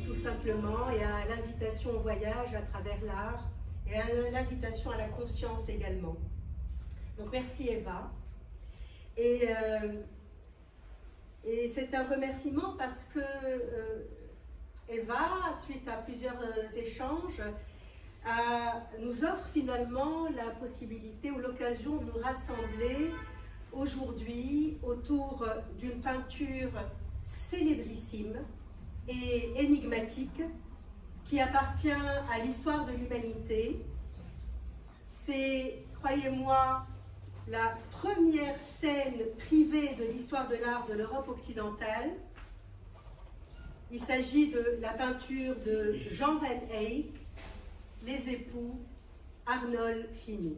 tout simplement, et à l'invitation au voyage à travers l'art, et à l'invitation à la conscience également. Donc merci Eva. Et c'est un remerciement parce que Eva, suite à plusieurs échanges, nous offre finalement la possibilité ou l'occasion de nous rassembler aujourd'hui autour d'une peinture célébrissime et énigmatique qui appartient à l'histoire de l'humanité. C'est, croyez-moi, la première scène privée de l'histoire de l'art de l'Europe occidentale. Il s'agit de la peinture de Jean Van Eyck, Les époux, Arnold Fini.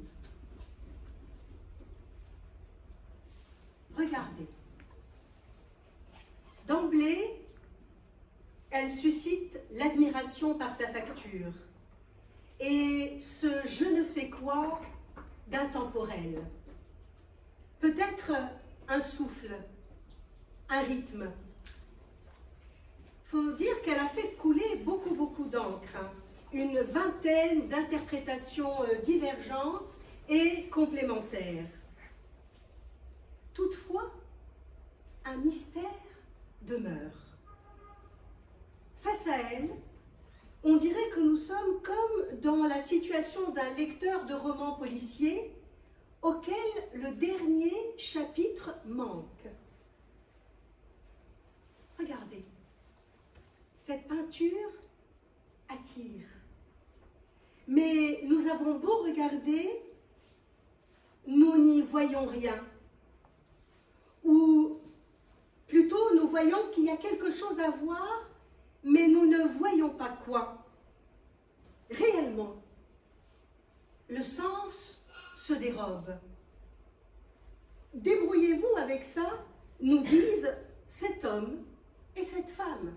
Regardez. D'emblée, elle suscite l'admiration par sa facture et ce je ne sais quoi d'intemporel. Peut-être un souffle, un rythme. Il faut dire qu'elle a fait couler beaucoup d'encre, une vingtaine d'interprétations divergentes et complémentaires. Toutefois, un mystère demeure. Face à elle, on dirait que nous sommes comme dans la situation d'un lecteur de romans policiers auquel le dernier chapitre manque. Regardez, cette peinture attire. Mais nous avons beau regarder, nous n'y voyons rien. Ou plutôt, nous voyons qu'il y a quelque chose à voir, mais nous ne voyons pas quoi. Réellement, le sens se dérobe. Débrouillez-vous avec ça, nous disent cet homme et cette femme.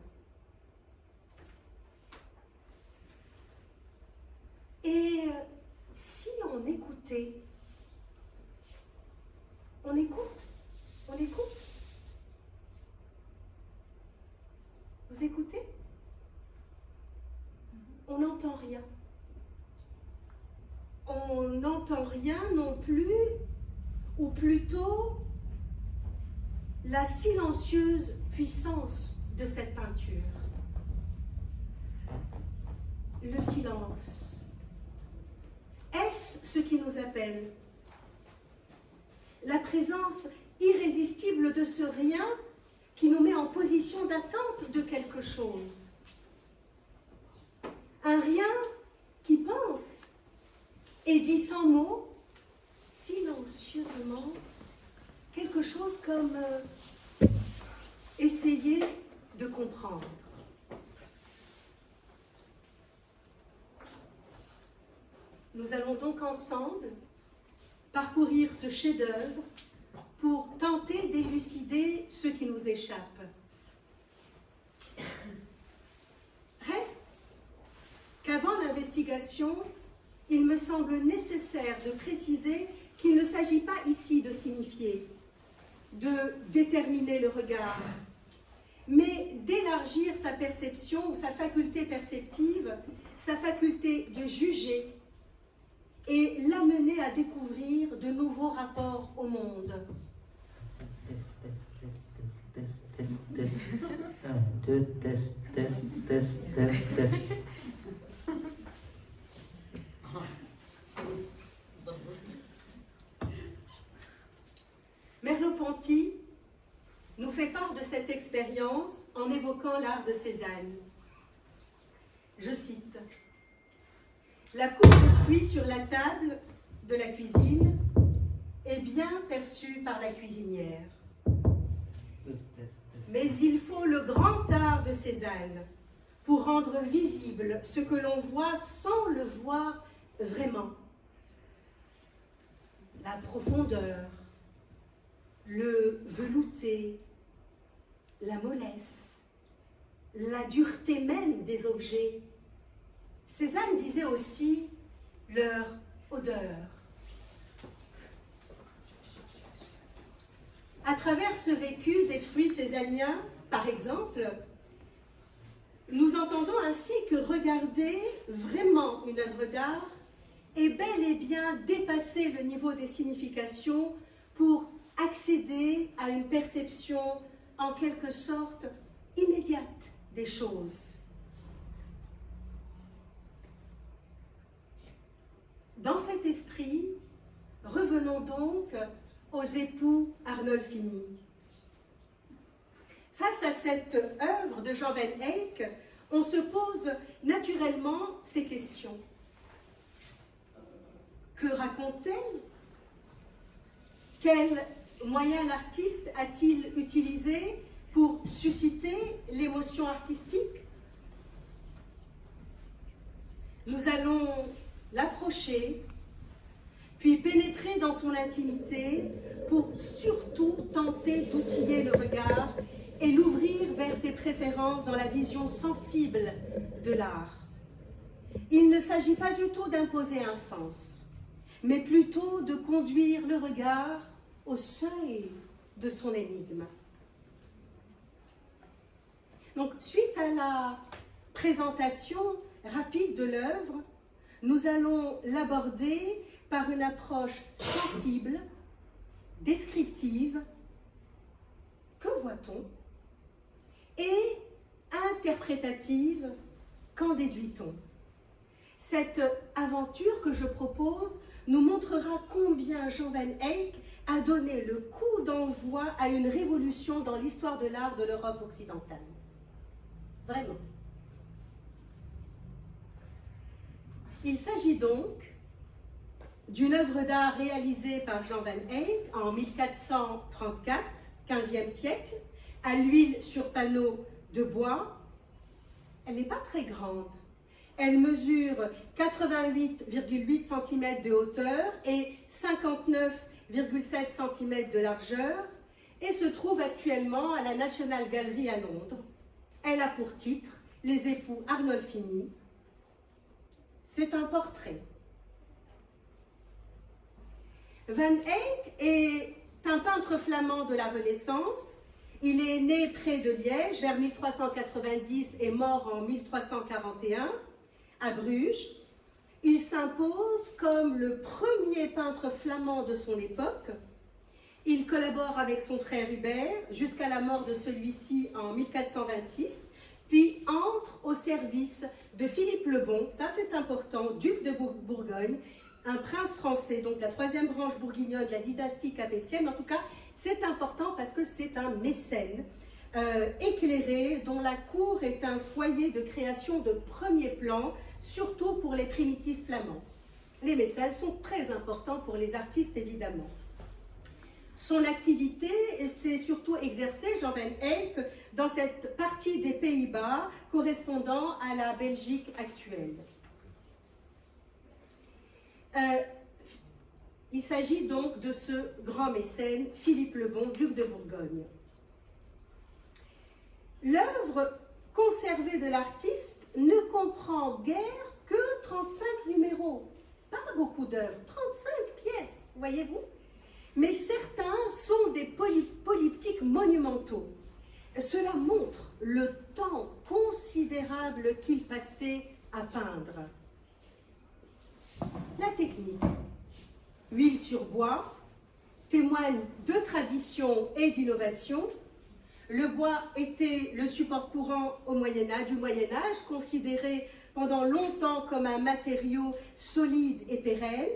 Et si on écoutait, on écoute, vous écoutez? On n'entend rien. On n'entend rien non plus, ou plutôt la silencieuse puissance de cette peinture. Le silence. Est-ce ce qui nous appelle? La présence irrésistible de ce rien qui nous met en position d'attente de quelque chose. Un rien qui pense et dit sans mots, silencieusement, quelque chose comme essayer de comprendre. Nous allons donc ensemble parcourir ce chef-d'œuvre pour tenter d'élucider ce qui nous échappe. Reste qu'avant l'investigation, il me semble nécessaire de préciser qu'il ne s'agit pas ici de signifier, de déterminer le regard, mais d'élargir sa perception ou sa faculté perceptive, sa faculté de juger et l'amener à découvrir de nouveaux rapports au monde. Merleau-Ponty nous fait part de cette expérience en évoquant l'art de Cézanne. Je cite: « La coupe de fruits sur la table de la cuisine est bien perçue par la cuisinière. Mais il faut le grand art de Cézanne pour rendre visible ce que l'on voit sans le voir vraiment. La profondeur, le velouté, la mollesse, la dureté même des objets. Cézanne disait aussi leur odeur. À travers ce vécu des fruits cézanniens, par exemple, Nous entendons ainsi que regarder vraiment une œuvre d'art est bel et bien dépasser le niveau des significations pour accéder à une perception en quelque sorte immédiate des choses. Dans cet esprit, revenons donc aux époux Arnolfini. Face à cette œuvre de Jean Van Eyck, on se pose naturellement ces questions. Que raconte-t-elle? Quel moyen l'artiste a-t-il utilisé pour susciter l'émotion artistique? Nous allons l'approcher, puis pénétrer dans son intimité pour surtout tenter d'outiller le regard et l'ouvrir vers ses préférences dans la vision sensible de l'art. Il ne s'agit pas du tout d'imposer un sens, mais plutôt de conduire le regard au seuil de son énigme. Donc, suite à la présentation rapide de l'œuvre, nous allons l'aborder par une approche sensible, descriptive. Que voit-on? Et interprétative. Qu'en déduit-on? Cette aventure que je propose nous montrera combien Jean Van Eyck a donné le coup d'envoi à une révolution dans l'histoire de l'art de l'Europe occidentale. Vraiment. Il s'agit donc d'une œuvre d'art réalisée par Jean Van Eyck en 1434, 15e siècle, à l'huile sur panneau de bois. Elle n'est pas très grande. Elle mesure 88,8 cm de hauteur et 59,7 cm de largeur et se trouve actuellement à la National Gallery à Londres. Elle a pour titre « Les époux Arnolfini ». C'est un portrait. Van Eyck est un peintre flamand de la Renaissance. Il est né près de Liège vers 1390 et mort en 1341 à Bruges. Il s'impose comme le premier peintre flamand de son époque. Il collabore avec son frère Hubert jusqu'à la mort de celui-ci en 1426, puis entre au service de Philippe le Bon, ça c'est important, duc de Bourgogne, un prince français, donc la troisième branche bourguignonne de la dynastie capétienne. En tout cas, c'est important parce que c'est un mécène éclairé dont la cour est un foyer de création de premier plan, surtout pour les primitifs flamands. Les mécènes sont très importants pour les artistes, évidemment. Son activité s'est surtout exercée, Jean Van Eyck, dans cette partie des Pays-Bas correspondant à la Belgique actuelle. Il s'agit donc de ce grand mécène, Philippe le Bon, duc de Bourgogne. L'œuvre conservée de l'artiste ne comprend guère que 35 numéros. Pas beaucoup d'œuvres, 35 pièces, voyez-vous? Mais certains sont des polyptyques monumentaux. Cela montre le temps considérable qu'il passait à peindre. La technique, huile sur bois, témoigne de tradition et d'innovation. Le bois était le support courant du Moyen-Âge, considéré pendant longtemps comme un matériau solide et pérenne.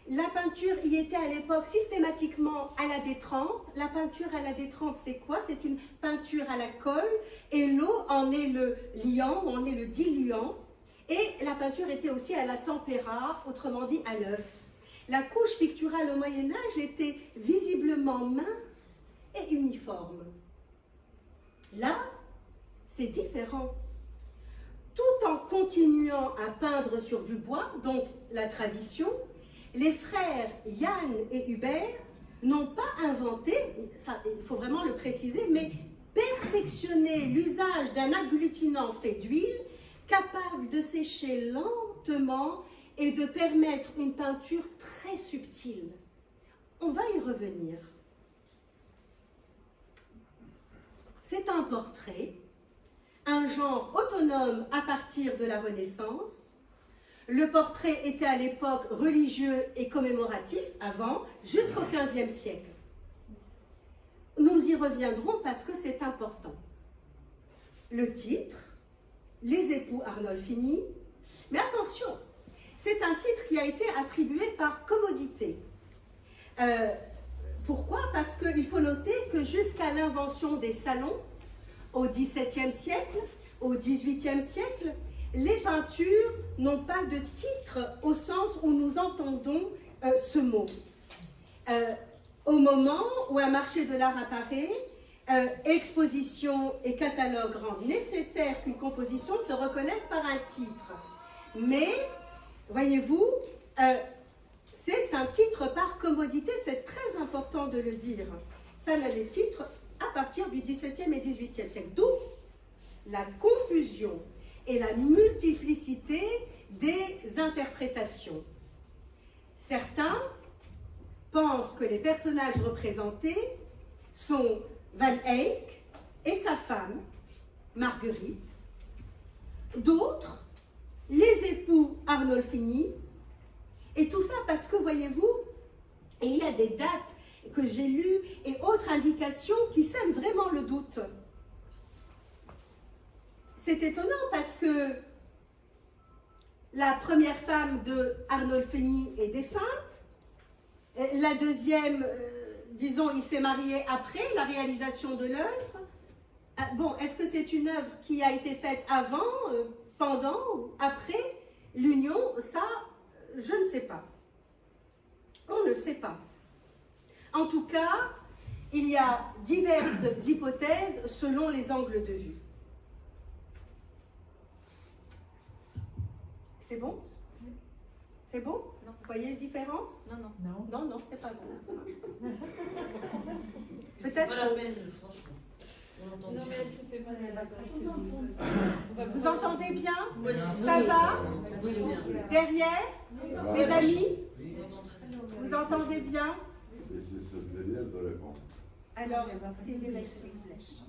La peinture y était à l'époque systématiquement à la détrempe. La peinture à la détrempe, c'est quoi? C'est une peinture à la colle et l'eau en est le liant, ou en est le diluant. Et la peinture était aussi à la tempéra, autrement dit à l'œuf. La couche picturale au Moyen-Âge était visiblement mince et uniforme. Là, c'est différent. Tout en continuant à peindre sur du bois, donc la tradition, les frères Yann et Hubert n'ont pas inventé, ça, il faut vraiment le préciser, mais perfectionné l'usage d'un agglutinant fait d'huile capable de sécher lentement et de permettre une peinture très subtile. On va y revenir. C'est un portrait un genre autonome à partir de la Renaissance. Le portrait était à l'époque religieux et commémoratif, avant, jusqu'au XVe siècle. Nous y reviendrons parce que c'est important. Le titre, Les époux Arnolfini, mais attention, c'est un titre qui a été attribué par commodité. Pourquoi? Parce qu'il faut noter que jusqu'à l'invention des salons, au XVIIe siècle, au XVIIIe siècle, les peintures n'ont pas de titre au sens où nous entendons ce mot. Au moment où un marché de l'art apparaît, exposition et catalogue rendent nécessaire qu'une composition se reconnaisse par un titre. Mais, voyez-vous, c'est un titre par commodité, c'est très important de le dire. Ça, là, les titres à partir du XVIIe et XVIIIe siècle. D'où la confusion et la multiplicité des interprétations. Certains pensent que les personnages représentés sont Van Eyck et sa femme, Marguerite. D'autres, les époux Arnolfini. Et tout ça parce que, voyez-vous, il y a des dates que j'ai lues et autres indications qui sèment vraiment le doute. C'est étonnant parce que la première femme de Arnolfini est défunte. La deuxième, disons, il s'est marié après la réalisation de l'œuvre. Bon, est-ce que c'est une œuvre qui a été faite avant, pendant, ou après l'union? Ça, je ne sais pas. On ne sait pas. En tout cas, il y a diverses hypothèses selon les angles de vue. C'est bon? C'est bon? Non. Vous voyez la différence? Non, non. Non, non, c'est pas bon. C'est pas la peine, franchement. Non, mais elle se fait pas la Vous entendez bien? Ouais, Ça va? Oui, bien. Derrière? Mes amis? On entend très bien. Vous entendez bien? Et c'est ce délire de répondre. Alors, c'est des flèches.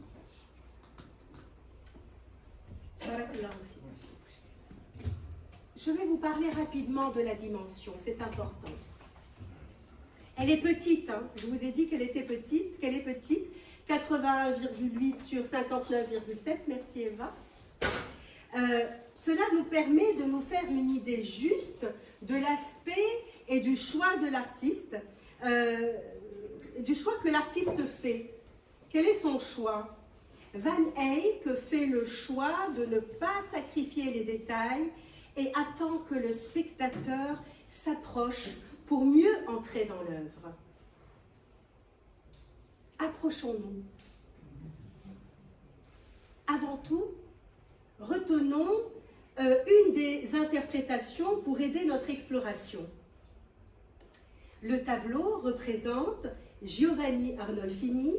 Je vais vous parler rapidement de la dimension, c'est important. Elle est petite, hein. Je vous ai dit qu'elle était petite, qu'elle est petite, 81,8 sur 59,7, merci Eva. Cela nous permet de nous faire une idée juste de l'aspect et du choix de l'artiste, du choix que l'artiste fait. Quel est son choix? Van Eyck fait le choix de ne pas sacrifier les détails et attend que le spectateur s'approche pour mieux entrer dans l'œuvre. Approchons-nous. Avant tout, retenons une des interprétations pour aider notre exploration. Le tableau représente Giovanni Arnolfini,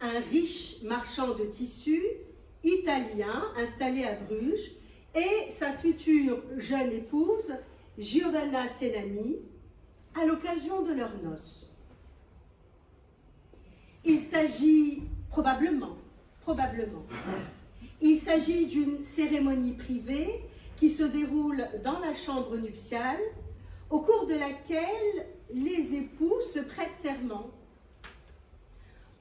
un riche marchand de tissus italien installé à Bruges, et sa future jeune épouse, Giovanna Senani, à l'occasion de leurs noces. Il s'agit probablement, il s'agit d'une cérémonie privée qui se déroule dans la chambre nuptiale, au cours de laquelle les époux se prêtent serment.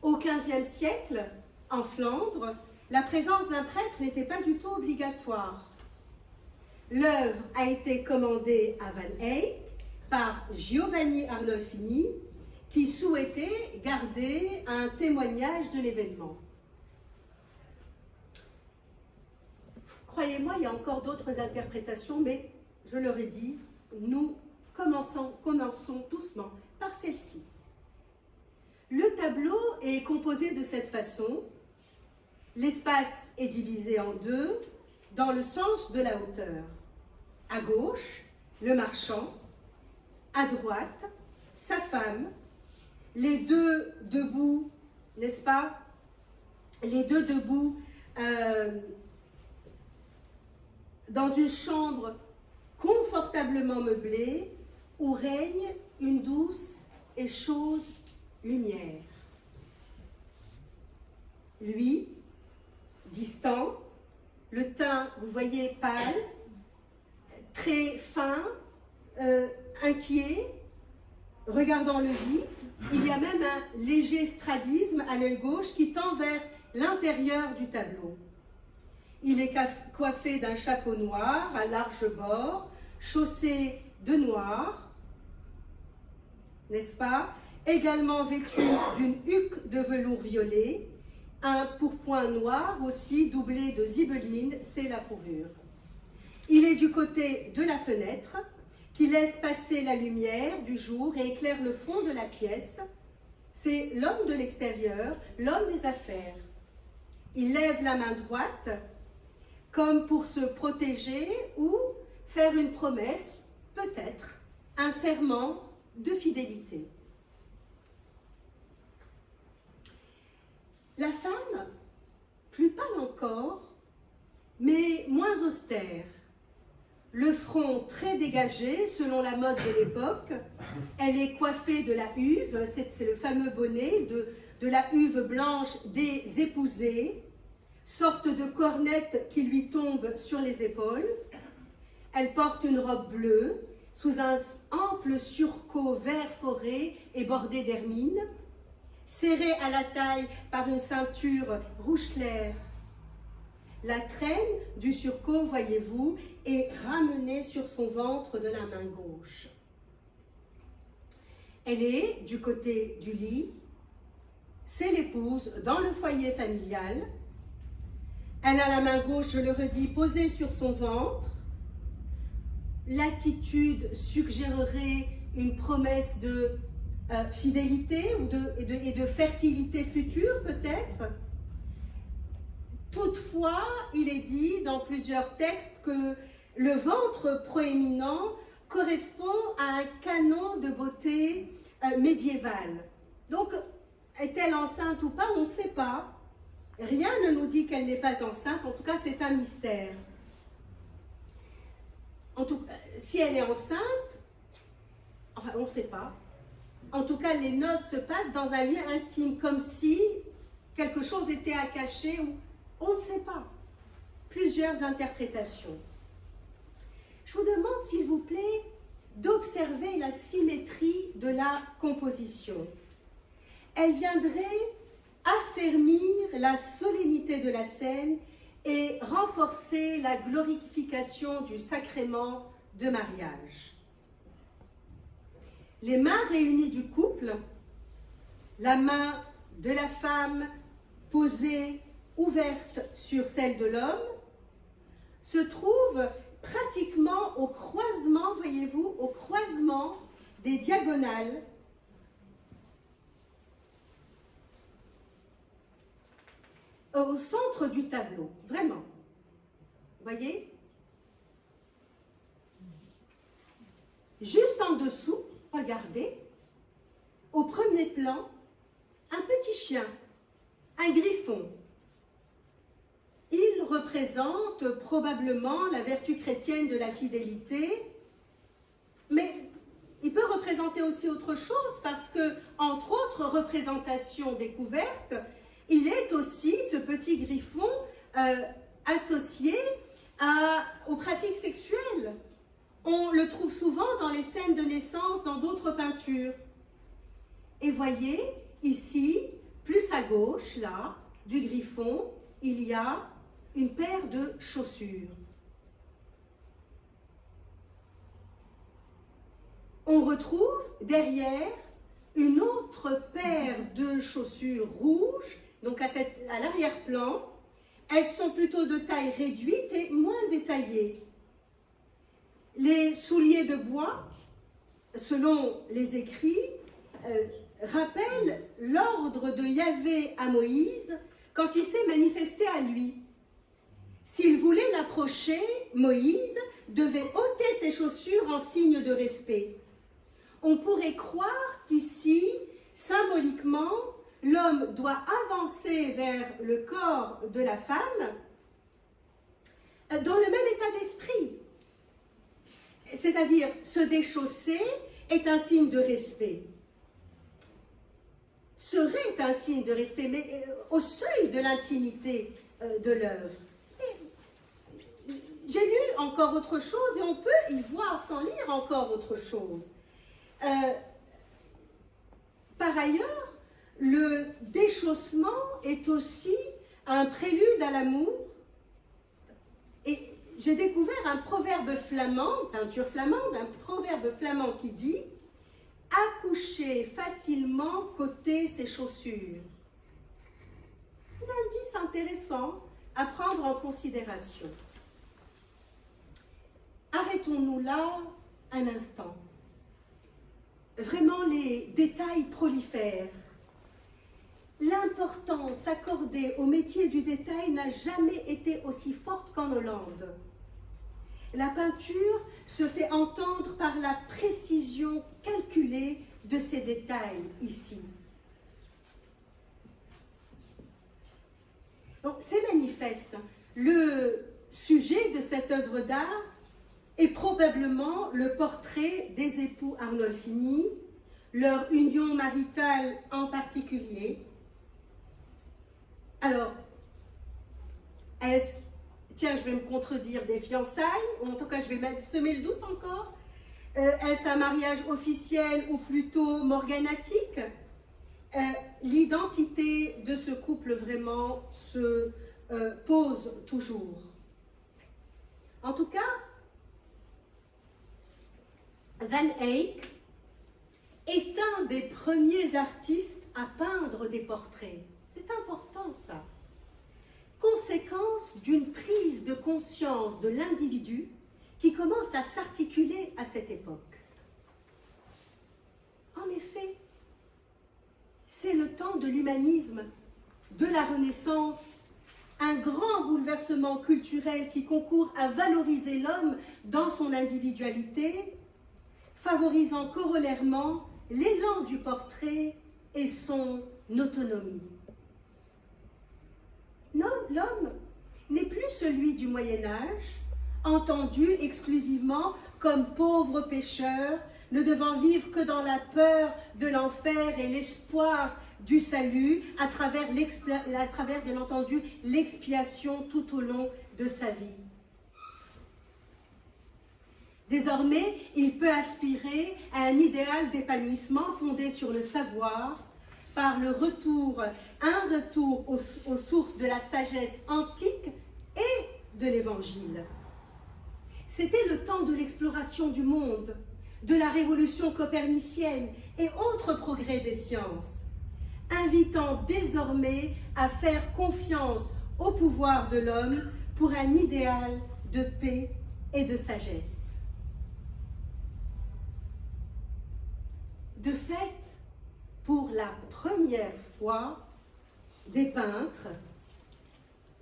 Au XVe siècle, en Flandre, la présence d'un prêtre n'était pas du tout obligatoire. L'œuvre a été commandée à Van Eyck par Giovanni Arnolfini, qui souhaitait garder un témoignage de l'événement. Croyez-moi, il y a encore d'autres interprétations, mais je leur ai dit, nous commençons doucement par celle-ci. Le tableau est composé de cette façon. L'espace est divisé en deux, dans le sens de la hauteur. À gauche, le marchand. À droite, sa femme. Les deux debout, n'est-ce pas? Les deux debout dans une chambre confortablement meublée où règne une douce et chaude lumière. Lui, distant, le teint, vous voyez, pâle, très fin, inquiet, regardant le vide. Il y a même un léger strabisme à l'œil gauche qui tend vers l'intérieur du tableau. Il est coiffé d'un chapeau noir à large bord, chaussé de noir, n'est-ce pas? Également vêtu d'une huque de velours violet, un pourpoint noir aussi doublé de zibeline, c'est la fourrure. Il est du côté de la fenêtre qui laisse passer la lumière du jour et éclaire le fond de la pièce. C'est l'homme de l'extérieur, l'homme des affaires. Il lève la main droite comme pour se protéger ou faire une promesse, peut-être, un serment de fidélité. La femme, plus pâle encore, mais moins austère. Le front très dégagé selon la mode de l'époque. Elle est coiffée de la huve, c'est le fameux bonnet de la huve blanche des épousées, sorte de cornette qui lui tombe sur les épaules. Elle porte une robe bleue sous un ample surcot vert forêt et bordé d'hermine, serrée à la taille par une ceinture rouge clair. La traîne du surcot, voyez-vous, est ramenée sur son ventre de la main gauche. Elle est du côté du lit, c'est l'épouse dans le foyer familial. Elle a la main gauche, je le redis, posée sur son ventre. L'attitude suggérerait une promesse de fidélité et de fertilité future, peut-être. Toutefois, il est dit dans plusieurs textes que le ventre proéminent correspond à un canon de beauté médiéval. Donc, est-elle enceinte ou pas? On ne sait pas. Rien ne nous dit qu'elle n'est pas enceinte, en tout cas c'est un mystère. Si elle est enceinte, enfin on ne sait pas. En tout cas, les noces se passent dans un lieu intime, comme si quelque chose était à cacher ou on ne sait pas. Plusieurs interprétations. Je vous demande, s'il vous plaît, d'observer la symétrie de la composition. Elle viendrait affermir la solennité de la scène et renforcer la glorification du sacrement de mariage. Les mains réunies du couple, la main de la femme posée, ouverte sur celle de l'homme, se trouve pratiquement au croisement, voyez-vous, au croisement des diagonales au centre du tableau, vraiment. Voyez? Juste en dessous, regardez, au premier plan, un petit chien, un griffon. Il représente probablement la vertu chrétienne de la fidélité, mais il peut représenter aussi autre chose parce que, entre autres représentations découvertes, il est aussi, ce petit griffon, associé aux pratiques sexuelles. On le trouve souvent dans les scènes de naissance, dans d'autres peintures. Et voyez, ici, plus à gauche, là, du griffon, il y a une paire de chaussures. On retrouve derrière une autre paire de chaussures rouges, donc à l'arrière-plan. Elles sont plutôt de taille réduite et moins détaillées. Les souliers de bois, selon les écrits, rappellent l'ordre de Yahvé à Moïse quand il s'est manifesté à lui. S'il voulait l'approcher, Moïse devait ôter ses chaussures en signe de respect. On pourrait croire qu'ici, symboliquement, l'homme doit avancer vers le corps de la femme dans le même état d'esprit. C'est-à-dire, se déchausser est un signe de respect. Serait un signe de respect, mais au seuil de l'intimité de l'œuvre. encore autre chose et on peut y voir sans lire encore autre chose. Par ailleurs, le déchaussement est aussi un prélude à l'amour. Et j'ai découvert un proverbe flamand, peinture flamande, un proverbe flamand qui dit « Accoucher facilement côté ses chaussures ». Un indice intéressant à prendre en considération. Arrêtons-nous là un instant. Vraiment, les détails prolifèrent. L'importance accordée au métier du détail n'a jamais été aussi forte qu'en Hollande. La peinture se fait entendre par la précision calculée de ces détails ici. Donc, c'est manifeste. Le sujet de cette œuvre d'art est probablement le portrait des époux Arnolfini, leur union maritale en particulier. Alors, tiens, je vais me contredire, des fiançailles, ou en tout cas je vais semer le doute encore. Est-ce un mariage officiel ou plutôt morganatique? L'identité de ce couple vraiment se pose toujours. En tout cas, Van Eyck est un des premiers artistes à peindre des portraits. C'est important ça. Conséquence d'une prise de conscience de l'individu qui commence à s'articuler à cette époque. En effet, c'est le temps de l'humanisme, de la Renaissance, un grand bouleversement culturel qui concourt à valoriser l'homme dans son individualité, favorisant corollairement l'élan du portrait et son autonomie. Non, l'homme n'est plus celui du Moyen-Âge, entendu exclusivement comme pauvre pécheur, ne devant vivre que dans la peur de l'enfer et l'espoir du salut, à travers bien entendu l'expiation tout au long de sa vie. Désormais, il peut aspirer à un idéal d'épanouissement fondé sur le savoir, par un retour aux sources de la sagesse antique et de l'Évangile. C'était le temps de l'exploration du monde, de la révolution copernicienne et autres progrès des sciences, invitant désormais à faire confiance au pouvoir de l'homme pour un idéal de paix et de sagesse. De fait, pour la première fois, des peintres,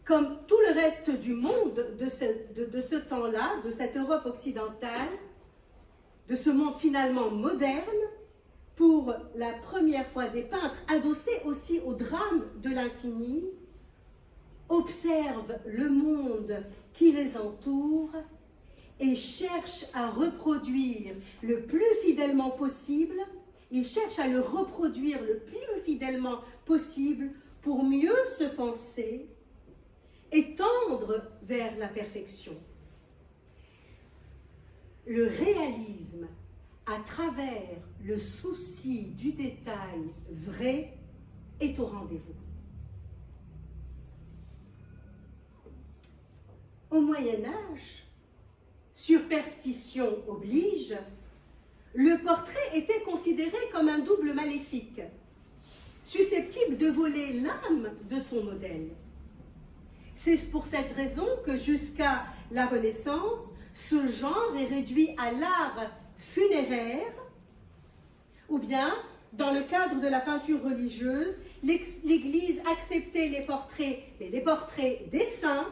comme tout le reste du monde de ce temps-là, de cette Europe occidentale, de ce monde finalement moderne, pour la première fois des peintres adossés aussi au drame de l'infini, observent le monde qui les entoure et cherchent à reproduire le plus fidèlement possible. Ils cherchent à le reproduire le plus fidèlement possible pour mieux se penser et tendre vers la perfection. Le réalisme, à travers le souci du détail vrai, est au rendez-vous. Au Moyen-Âge, superstition oblige, le portrait était considéré comme un double maléfique, susceptible de voler l'âme de son modèle. C'est pour cette raison que jusqu'à la Renaissance, ce genre est réduit à l'art funéraire, ou bien, dans le cadre de la peinture religieuse, l'Église acceptait les portraits, mais les portraits des saints,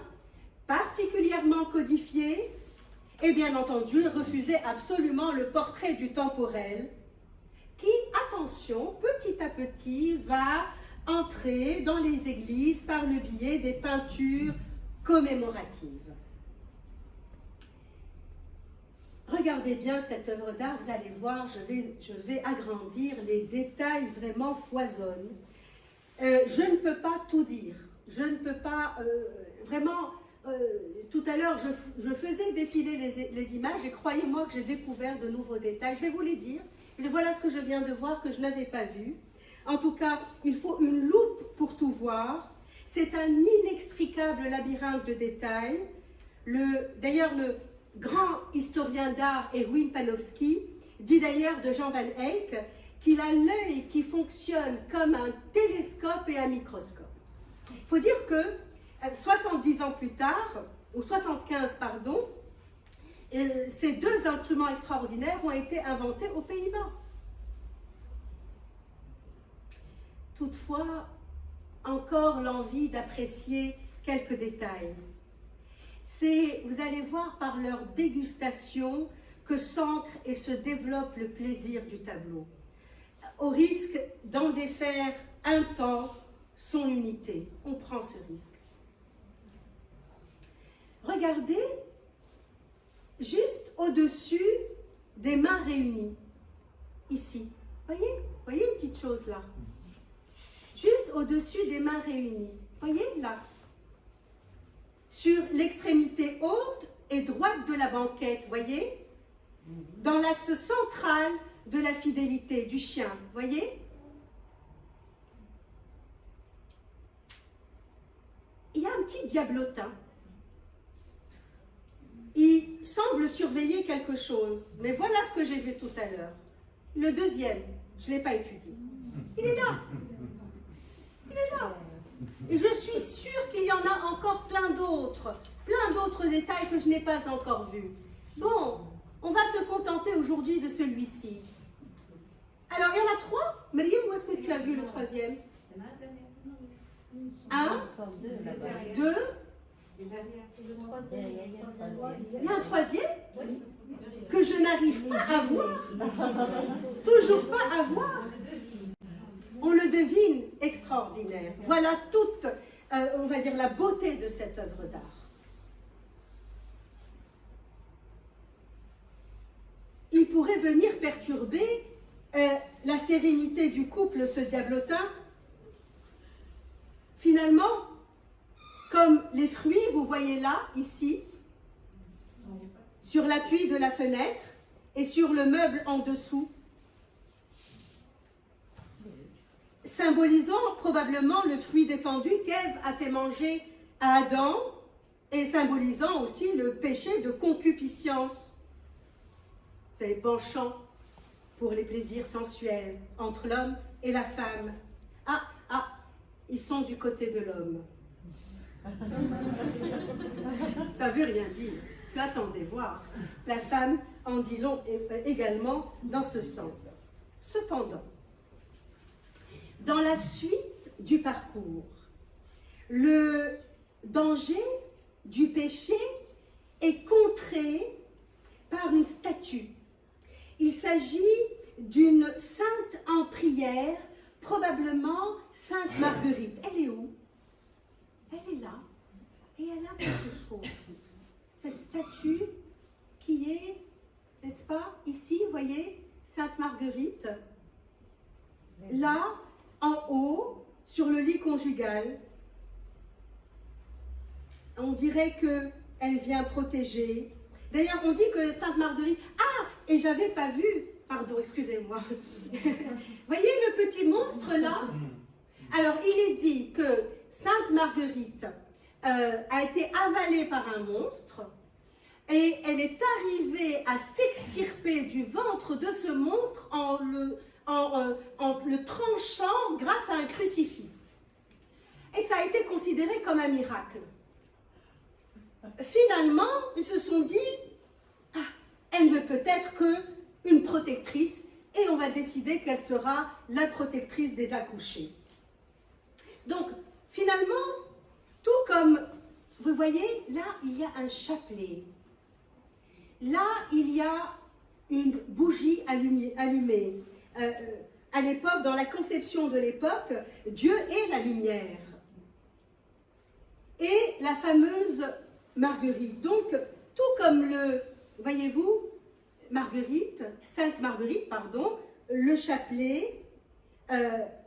particulièrement codifiés, et bien entendu, refusait absolument le portrait du temporel, qui, attention, petit à petit, va entrer dans les églises par le biais des peintures commémoratives. Regardez bien cette œuvre d'art, vous allez voir, je vais agrandir, les détails vraiment foisonnent. Je ne peux pas tout dire, je ne peux pas vraiment tout à l'heure, je faisais défiler les images et croyez-moi que j'ai découvert de nouveaux détails. Je vais vous les dire. Voilà ce que je viens de voir que je n'avais pas vu. En tout cas, il faut une loupe pour tout voir. C'est un inextricable labyrinthe de détails. D'ailleurs, le grand historien d'art Erwin Panofsky dit d'ailleurs de Jan van Eyck qu'il a l'œil qui fonctionne comme un télescope et un microscope. Il faut dire que 70 ans plus tard, ou 75 pardon, ces deux instruments extraordinaires ont été inventés aux Pays-Bas. Toutefois, encore l'envie d'apprécier quelques détails. Vous allez voir par leur dégustation que s'ancre et se développe le plaisir du tableau, au risque d'en défaire un temps son unité. On prend ce risque. Regardez, juste au-dessus des mains réunies, ici. Voyez une petite chose là? Juste au-dessus des mains réunies. Voyez là? Sur l'extrémité haute et droite de la banquette, voyez? Dans l'axe central de la fidélité du chien, voyez? Il y a un petit diablotin. Il semble surveiller quelque chose, mais voilà ce que j'ai vu tout à l'heure. Le deuxième, je ne l'ai pas étudié. Il est là. Il est là. Et je suis sûre qu'il y en a encore plein d'autres détails que je n'ai pas encore vus. Bon, on va se contenter aujourd'hui de celui-ci. Alors, il y en a 3. Mariam, où est-ce que tu as vu le troisième? 1, 2. Il y a un troisième que je n'arrive pas à voir. Toujours pas à voir. On le devine extraordinaire. Voilà toute, on va dire, la beauté de cette œuvre d'art. Il pourrait venir perturber la sérénité du couple, ce diablotin. Finalement, comme les fruits, vous voyez là, ici, sur l'appui de la fenêtre et sur le meuble en dessous, symbolisant probablement le fruit défendu qu'Ève a fait manger à Adam et symbolisant aussi le péché de concupiscence. C'est les penchants pour les plaisirs sensuels entre l'homme et la femme. Ils sont du côté de l'homme. Ça veut rien dire. Tu attendais voir. La femme en dit long également dans ce sens. Cependant, dans la suite du parcours, le danger du péché est contré par une statue. Il s'agit d'une sainte en prière, probablement Sainte Marguerite. Elle est où? Elle est là. Et elle a quelque chose. Cette statue qui est, n'est-ce pas, ici, vous voyez, Sainte Marguerite, là, en haut, sur le lit conjugal. On dirait qu'elle vient protéger. D'ailleurs, on dit que Sainte Marguerite... Ah, et j'avais pas vu... Pardon, excusez-moi. Voyez le petit monstre là? Alors, il est dit que Sainte Marguerite a été avalée par un monstre et elle est arrivée à s'extirper du ventre de ce monstre en le tranchant grâce à un crucifix. Et ça a été considéré comme un miracle. Finalement, ils se sont dit, elle ne peut être qu'une protectrice et on va décider qu'elle sera la protectrice des accouchés. Donc, finalement, tout comme, vous voyez, là, il y a un chapelet. Là, il y a une bougie allumée. À l'époque, dans la conception de l'époque, Dieu est la lumière. Et la fameuse Marguerite. Donc, tout comme voyez-vous, Sainte Marguerite, pardon, le chapelet,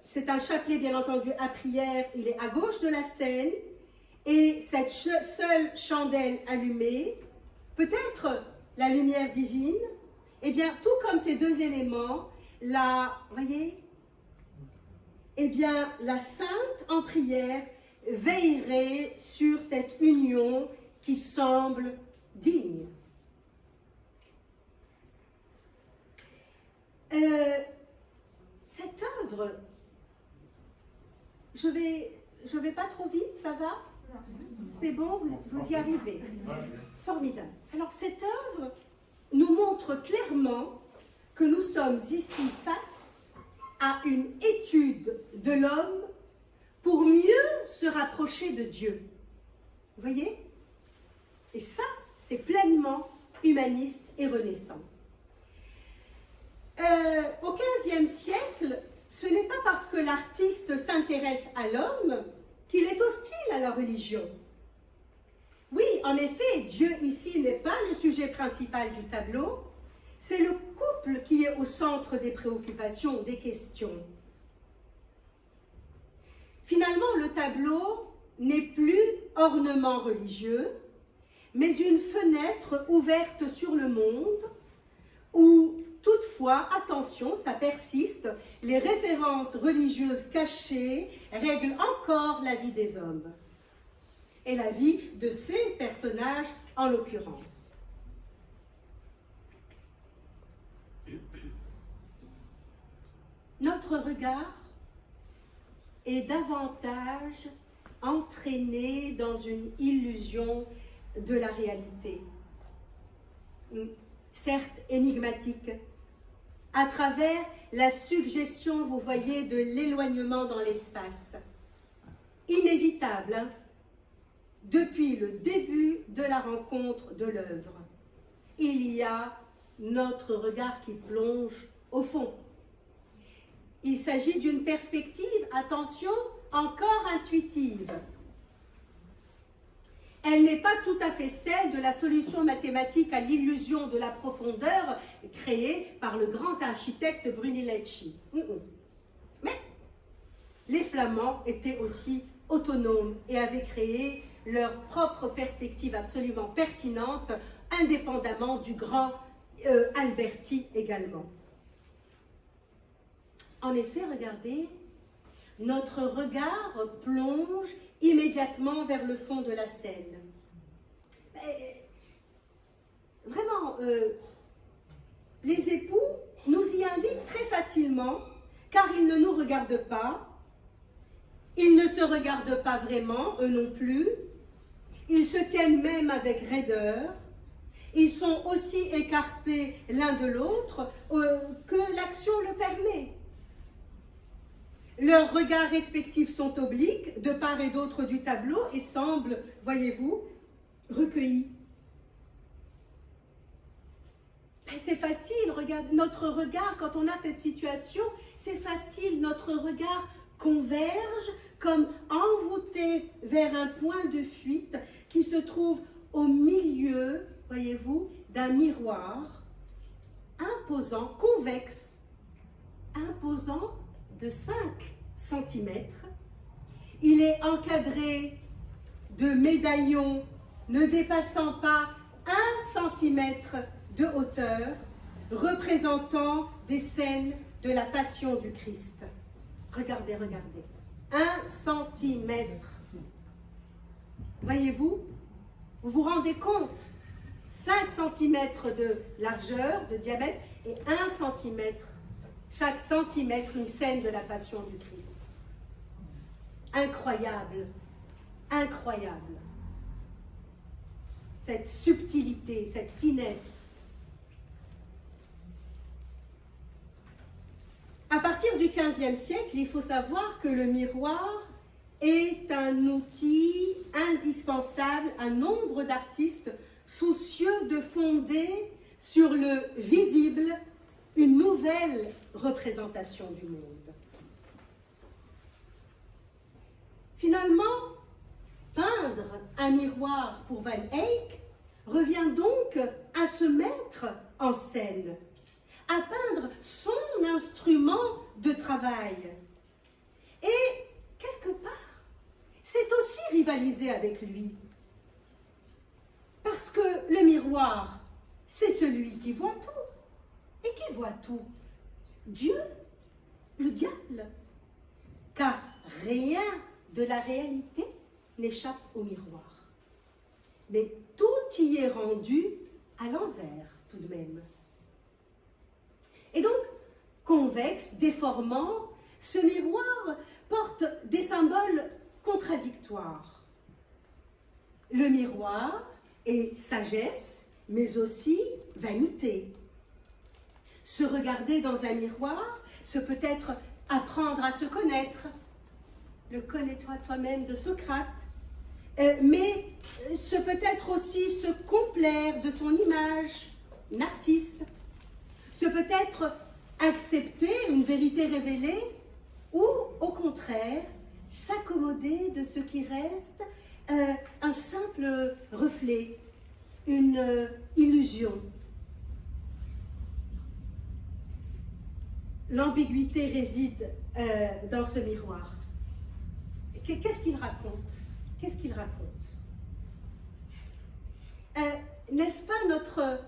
c'est un chapelet bien entendu à prière, il est à gauche de la scène, Et cette seule chandelle allumée, peut-être la lumière divine, eh bien, tout comme ces deux éléments, voyez, eh bien, la sainte en prière veillerait sur cette union qui semble digne. Cette œuvre, je vais pas trop vite, ça va? C'est bon, vous y arrivez. Formidable. Alors, cette œuvre nous montre clairement que nous sommes ici face à une étude de l'homme pour mieux se rapprocher de Dieu. Vous voyez? Et ça, c'est pleinement humaniste et renaissant. Au XVe siècle, ce n'est pas parce que l'artiste s'intéresse à l'homme qu'il est hostile à la religion. Oui, en effet, Dieu ici n'est pas le sujet principal du tableau, c'est le couple qui est au centre des préoccupations, des questions. Finalement, le tableau n'est plus ornement religieux, mais une fenêtre ouverte sur le monde où, toutefois, attention, ça persiste, les références religieuses cachées règlent encore la vie des hommes et la vie de ces personnages en l'occurrence. Notre regard est davantage entraîné dans une illusion de la réalité, certes énigmatique, à travers la suggestion, vous voyez, de l'éloignement dans l'espace. Inévitable, hein, depuis le début de la rencontre de l'œuvre. Il y a notre regard qui plonge au fond. Il s'agit d'une perspective, attention, encore intuitive. Elle n'est pas tout à fait celle de la solution mathématique à l'illusion de la profondeur créée par le grand architecte Brunelleschi. Mais les Flamands étaient aussi autonomes et avaient créé leur propre perspective absolument pertinente, indépendamment du grand Alberti également. En effet, regardez, notre regard plonge immédiatement vers le fond de la scène. Vraiment, les époux nous y invitent très facilement, car ils ne nous regardent pas, ils ne se regardent pas vraiment, eux non plus, ils se tiennent même avec raideur, ils sont aussi écartés l'un de l'autre que l'action le permet. Leurs regards respectifs sont obliques de part et d'autre du tableau et semblent, voyez-vous, recueillis. C'est facile, regarde, notre regard, quand on a cette situation, c'est facile, notre regard converge comme envoûté vers un point de fuite qui se trouve au milieu, voyez-vous, d'un miroir imposant, convexe, imposant de 5 cm. Il est encadré de médaillons ne dépassant pas 1 cm de hauteur, représentant des scènes de la Passion du Christ. Regardez, regardez. 1 cm. Voyez-vous? Vous vous rendez compte? 5 cm de largeur, de diamètre, et 1 cm. Chaque centimètre, une scène de la Passion du Christ. Incroyable, incroyable. Cette subtilité, cette finesse. À partir du XVe siècle, il faut savoir que le miroir est un outil indispensable à nombre d'artistes soucieux de fonder sur le visible une nouvelle représentation du monde. Finalement, peindre un miroir pour Van Eyck revient donc à se mettre en scène, à peindre son instrument de travail. Et quelque part, c'est aussi rivaliser avec lui. Parce que le miroir, c'est celui qui voit tout. Et qui voit tout? Dieu, le diable. Car rien de la réalité n'échappe au miroir. Mais tout y est rendu à l'envers, tout de même. Et donc, convexe, déformant, ce miroir porte des symboles contradictoires. Le miroir est sagesse, mais aussi vanité. Se regarder dans un miroir, ce peut être apprendre à se connaître. Le connais-toi toi-même de Socrate. Mais ce peut être aussi se complaire de son image, Narcisse. Ce peut être accepter une vérité révélée ou, au contraire, s'accommoder de ce qui reste un simple reflet, une illusion. L'ambiguïté réside dans ce miroir. Qu'est-ce qu'il raconte? Qu'est-ce qu'il raconte? N'est-ce pas notre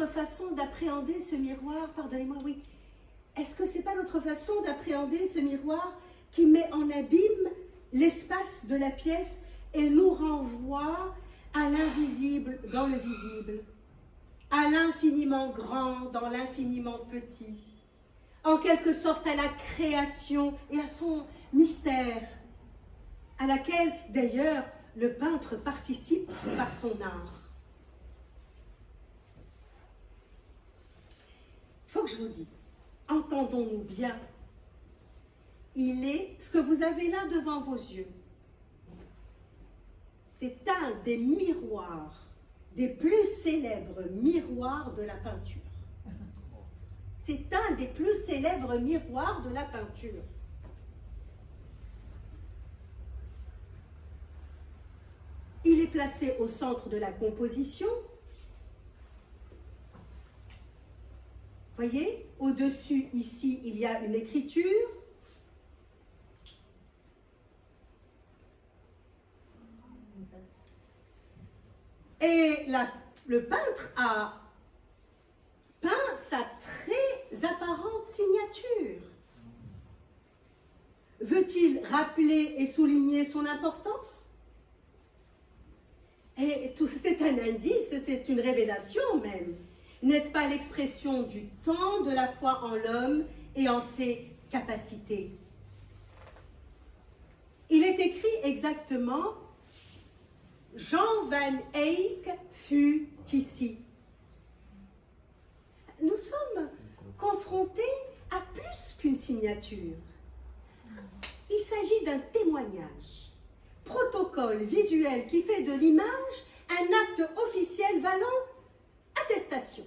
façon d'appréhender ce miroir? Pardonnez-moi, oui. Est-ce que c'est pas notre façon d'appréhender ce miroir qui met en abîme l'espace de la pièce et nous renvoie à l'invisible dans le visible, à l'infiniment grand dans l'infiniment petit, en quelque sorte à la création et à son mystère, à laquelle d'ailleurs le peintre participe par son art. Il faut que je vous dise, entendons-nous bien, il est ce que vous avez là devant vos yeux. C'est un des miroirs, des plus célèbres miroirs de la peinture. C'est un des plus célèbres miroirs de la peinture. Il est placé au centre de la composition. Voyez, au-dessus, ici, il y a une écriture. Et le peintre a peint sa très apparente signature. Veut-il rappeler et souligner son importance? Et tout, c'est un indice, c'est une révélation même. N'est-ce pas l'expression du temps de la foi en l'homme et en ses capacités? Il est écrit exactement « Jean Van Eyck fut ici ». Nous sommes confrontés à plus qu'une signature. Il s'agit d'un témoignage, protocole visuel qui fait de l'image un acte officiel valant attestation.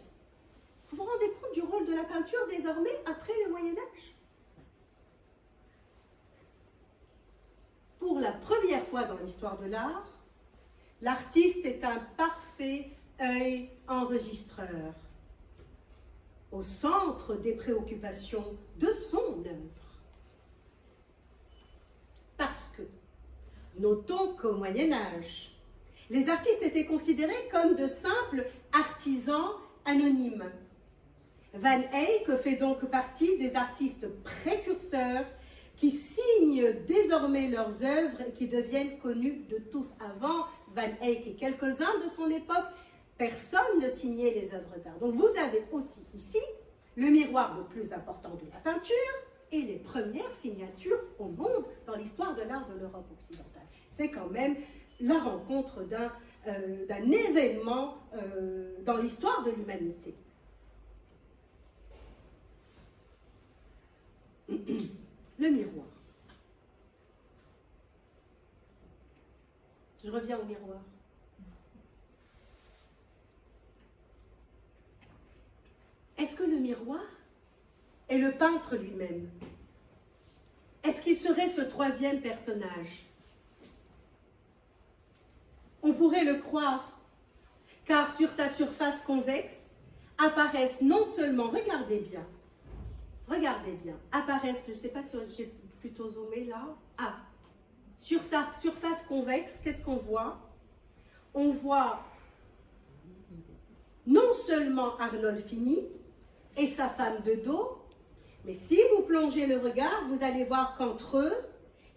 Vous vous rendez compte du rôle de la peinture désormais après le Moyen-Âge? Pour la première fois dans l'histoire de l'art, l'artiste est un parfait œil enregistreur, au centre des préoccupations de son œuvre. Parce que, notons qu'au Moyen-Âge, les artistes étaient considérés comme de simples artisans anonymes. Van Eyck fait donc partie des artistes précurseurs qui signent désormais leurs œuvres et qui deviennent connus de tous. Avant Van Eyck et quelques-uns de son époque, personne ne signait les œuvres d'art. Donc vous avez aussi ici le miroir le plus important de la peinture et les premières signatures au monde dans l'histoire de l'art de l'Europe occidentale. C'est quand même la rencontre d'un événement dans l'histoire de l'humanité. Le miroir. Je reviens au miroir. Est-ce que le miroir est le peintre lui-même? Est-ce qu'il serait ce troisième personnage? On pourrait le croire, car sur sa surface convexe apparaissent non seulement, regardez bien, regardez bien, apparaissent, je ne sais pas si j'ai plutôt zoomé là. Ah, sur sa surface convexe, qu'est-ce qu'on voit? On voit non seulement Arnolfini et sa femme de dos, mais si vous plongez le regard, vous allez voir qu'entre eux,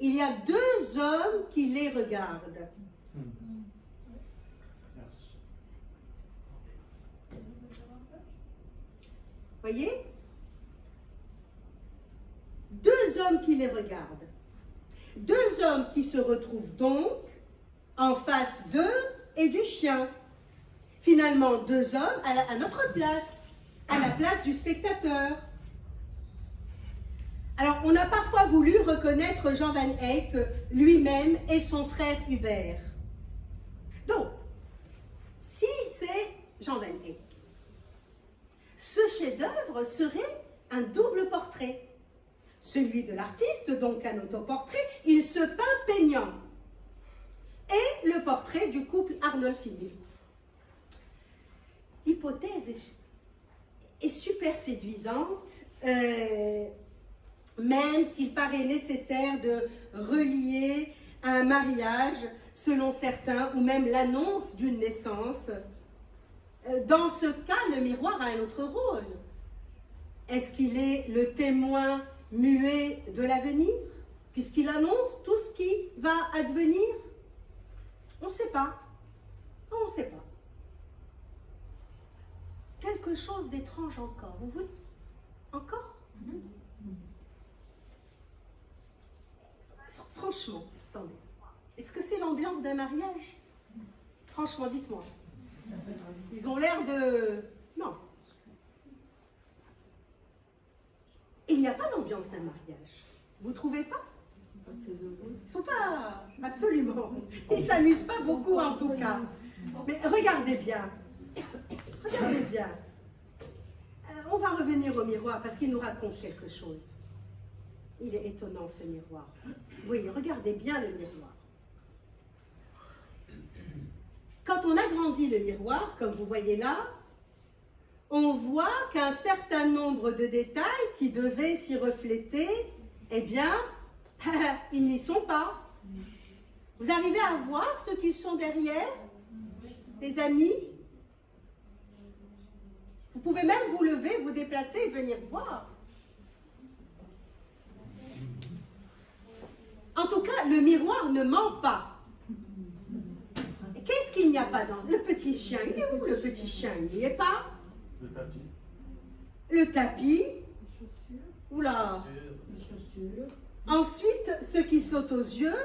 il y a deux hommes qui les regardent. Voyez? Deux hommes qui les regardent. Deux hommes qui se retrouvent donc en face d'eux et du chien. Finalement, deux hommes à notre place, à la place du spectateur. Alors, on a parfois voulu reconnaître Jan van Eyck lui-même et son frère Hubert. Donc, si c'est Jan van Eyck, ce chef-d'œuvre serait un double portrait. Celui de l'artiste, donc un autoportrait, il se peint peignant. Et le portrait du couple Arnolfini. L'hypothèse est super séduisante, même s'il paraît nécessaire de relier un mariage, selon certains, ou même l'annonce d'une naissance. Dans ce cas, le miroir a un autre rôle. Est-ce qu'il est le témoin muet de l'avenir, puisqu'il annonce tout ce qui va advenir? On ne sait pas. On ne sait pas. Quelque chose d'étrange encore, vous voyez? Encore? Franchement, attendez. Est-ce que c'est l'ambiance d'un mariage? Franchement, dites-moi. Ils ont l'air de... Non. Il n'y a pas l'ambiance d'un mariage. Vous ne trouvez pas? Ils ne sont pas... Absolument. Ils ne s'amusent pas beaucoup en tout cas. Mais regardez bien. Regardez bien. On va revenir au miroir parce qu'il nous raconte quelque chose. Il est étonnant ce miroir. Oui, regardez bien le miroir. Quand on agrandit le miroir, comme vous voyez là, on voit qu'un certain nombre de détails qui devaient s'y refléter, eh bien, ils n'y sont pas. Vous arrivez à voir ceux qui sont derrière, les amis? Vous pouvez même vous lever, vous déplacer et venir voir. En tout cas, le miroir ne ment pas. Qu'est-ce qu'il n'y a pas dans le petit chien? Il est où le petit chien? Il n'y est pas? Le tapis. Le tapis. Oula. Les chaussures. Ensuite, ce qui saute aux yeux,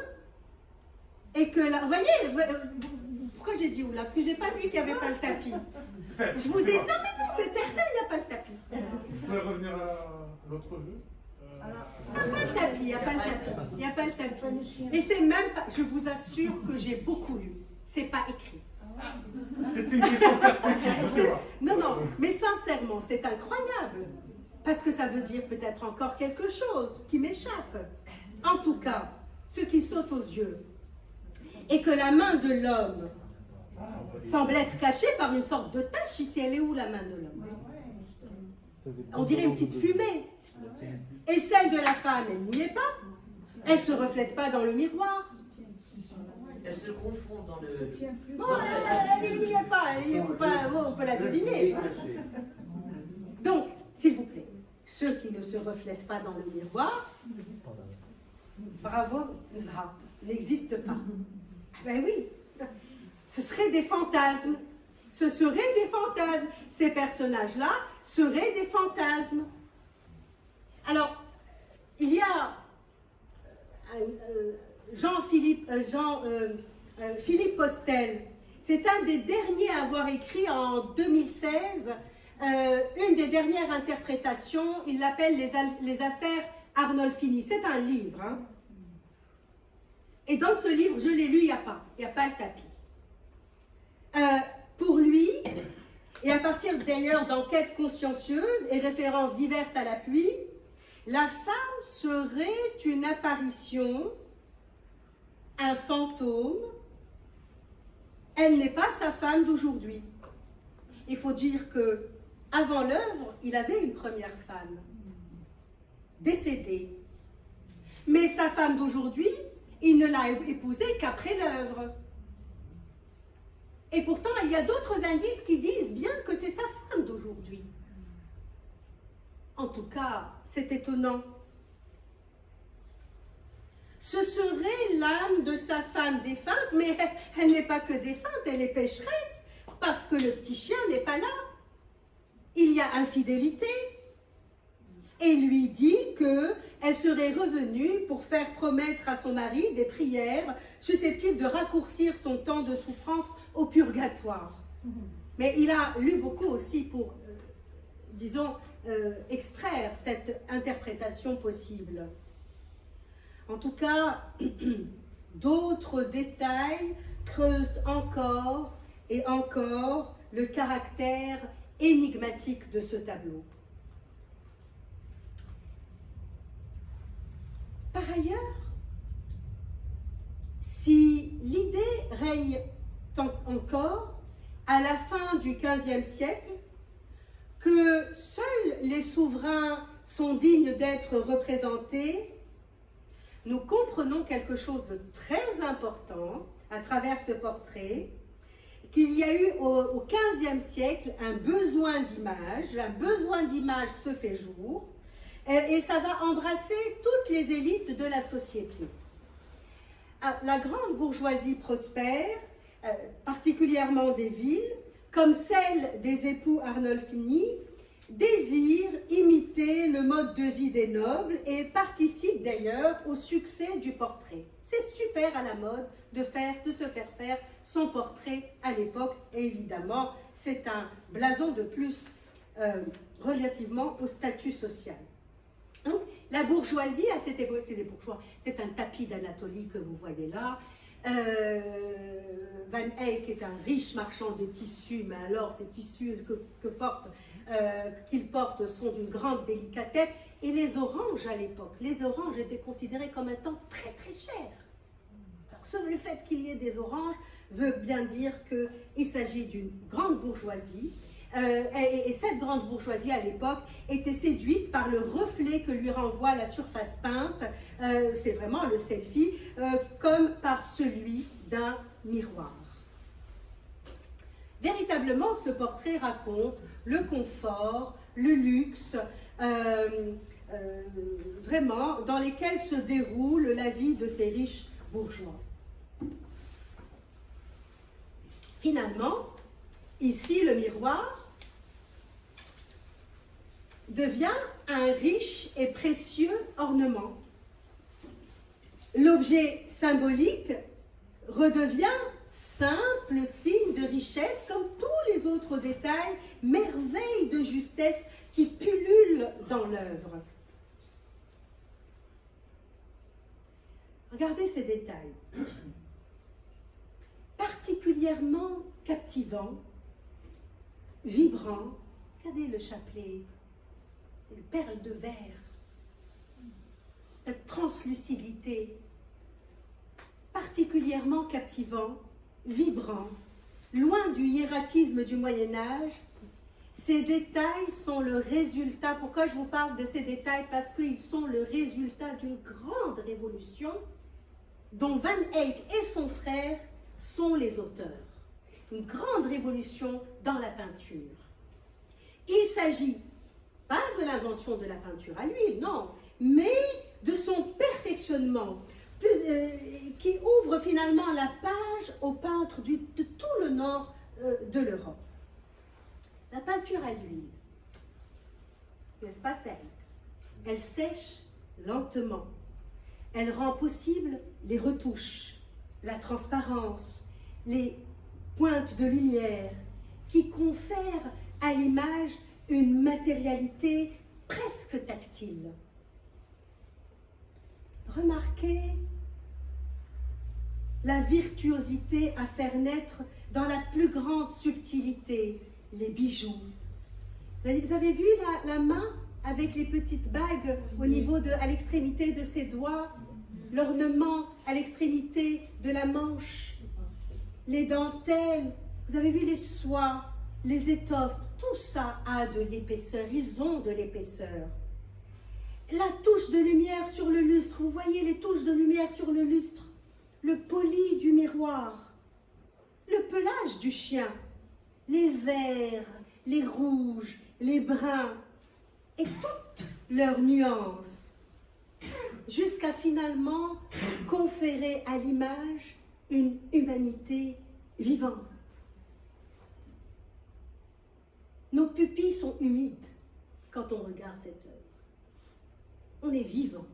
et que là, vous voyez, pourquoi j'ai dit oula? Parce que je n'ai pas vu qu'il n'y avait pas le tapis. Je vous ai... Non, mais non, c'est certain, il n'y a pas le tapis. Vous pouvez revenir à l'autre vue. Il n'y a pas le tapis, il n'y a pas le tapis. Il n'y a pas le tapis. Et c'est même pas... Je vous assure que j'ai beaucoup lu. C'est pas écrit. C'est une question de perspective, je sais pas. Non, non, mais sincèrement, c'est incroyable. Parce que ça veut dire peut-être encore quelque chose qui m'échappe. En tout cas, ce qui saute aux yeux, et que la main de l'homme semble être cachée par une sorte de tache. Ici, elle est où la main de l'homme? On dirait une petite fumée. Et celle de la femme, elle n'y est pas. Elle ne se reflète pas dans le miroir. Elle se confond dans le... Bon, elle n'y est pas. On peut la deviner. Donc, s'il vous plaît, ceux qui ne se reflètent pas dans le miroir, bravo, Zra, n'existent pas. Ben oui, ce seraient des fantasmes. Ce seraient des fantasmes. Ces personnages-là seraient des fantasmes. Alors, il y a Philippe Postel. C'est un des derniers à avoir écrit en 2016 une des dernières interprétations. Il l'appelle les affaires Arnolfini. C'est un livre. Hein. Et dans ce livre, je l'ai lu, il n'y a pas le tapis. Pour lui, et à partir d'ailleurs d'enquêtes consciencieuses et références diverses à l'appui, la femme serait une apparition, un fantôme. Elle n'est pas sa femme d'aujourd'hui. Il faut dire que avant l'œuvre, il avait une première femme. décédée. Mais sa femme d'aujourd'hui, il ne l'a épousée qu'après l'œuvre. Et pourtant, il y a d'autres indices qui disent bien que c'est sa femme d'aujourd'hui. En tout cas, c'est étonnant. Ce serait l'âme de sa femme défunte, mais elle n'est pas que défunte, elle est pécheresse, parce que le petit chien n'est pas là. Il y a infidélité. Et lui dit qu'elle serait revenue pour faire promettre à son mari des prières susceptibles de raccourcir son temps de souffrance au purgatoire. Mais il a lu beaucoup aussi pour, disons, extraire cette interprétation possible. En tout cas, d'autres détails creusent encore et encore le caractère énigmatique de ce tableau. Par ailleurs, si l'idée règne encore à la fin du XVe siècle que seuls les souverains sont dignes d'être représentés, nous comprenons quelque chose de très important à travers ce portrait, qu'il y a eu au XVe siècle un besoin d'image se fait jour, et ça va embrasser toutes les élites de la société. La grande bourgeoisie prospère, particulièrement des villes, comme celle des époux Arnolfini, désire imiter le mode de vie des nobles et participe d'ailleurs au succès du portrait. C'est super à la mode de se faire faire son portrait à l'époque, et évidemment, c'est un blason de plus relativement au statut social. Donc, la bourgeoisie, à cette époque, c'est des bourgeois, c'est un tapis d'Anatolie que vous voyez là. Van Eyck est un riche marchand de tissus, mais alors ces tissus qu'il porte sont d'une grande délicatesse. Et les oranges à l'époque, les oranges étaient considérées comme un temps très très cher. Alors, le fait qu'il y ait des oranges veut bien dire qu'il s'agit d'une grande bourgeoisie. Et cette grande bourgeoisie à l'époque était séduite par le reflet que lui renvoie la surface peinte, c'est vraiment le selfie, comme par celui d'un miroir. Véritablement, ce portrait raconte le confort, le luxe, vraiment dans lesquels se déroule la vie de ces riches bourgeois. Finalement, ici, le miroir devient un riche et précieux ornement. L'objet symbolique redevient simple signe de richesse comme tous les autres détails, merveilles de justesse qui pullulent dans l'œuvre. Regardez ces détails. Particulièrement captivant, vibrant. Regardez le chapelet, les perles de verre, cette translucidité, particulièrement captivant, vibrant, loin du hiératisme du Moyen-Âge. Ces détails sont le résultat, pourquoi je vous parle de ces détails? Parce qu'ils sont le résultat d'une grande révolution dont Van Eyck et son frère sont les auteurs. Une grande révolution dans la peinture. Il s'agit pas de l'invention de la peinture à l'huile, non, mais de son perfectionnement, qui ouvre finalement la page aux peintres de tout le nord de l'Europe. La peinture à l'huile, n'est-ce pas celle? Elle sèche lentement. Elle rend possible les retouches, la transparence, les pointes de lumière qui confèrent à l'image une matérialité presque tactile. Remarquez la virtuosité à faire naître dans la plus grande subtilité les bijoux. Vous avez vu la main avec les petites bagues au niveau à l'extrémité de ses doigts, l'ornement à l'extrémité de la manche, les dentelles, vous avez vu les soies, les étoffes, tout ça a de l'épaisseur, ils ont de l'épaisseur. la touche de lumière sur le lustre. Vous voyez les touches de lumière sur le lustre. Le poli du miroir. Le pelage du chien. Les verts, les rouges, les bruns. Et toutes leurs nuances. Jusqu'à finalement conférer à l'image une humanité vivante. Nos pupilles sont humides quand on regarde cette œuvre. On est vivant.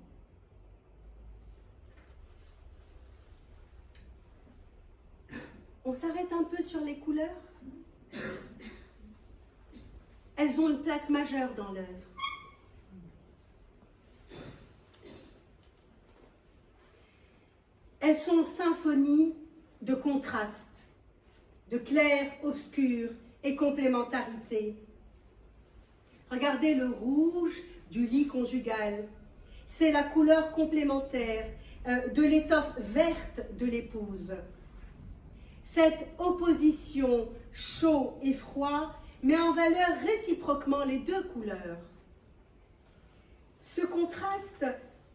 On s'arrête un peu sur les couleurs. Elles ont une place majeure dans l'œuvre. Elles sont symphonie de contrastes, de clair, obscur et complémentarité. Regardez le rouge du lit conjugal. C'est la couleur complémentaire de l'étoffe verte de l'épouse. Cette opposition chaud et froid met en valeur réciproquement les deux couleurs. Ce contraste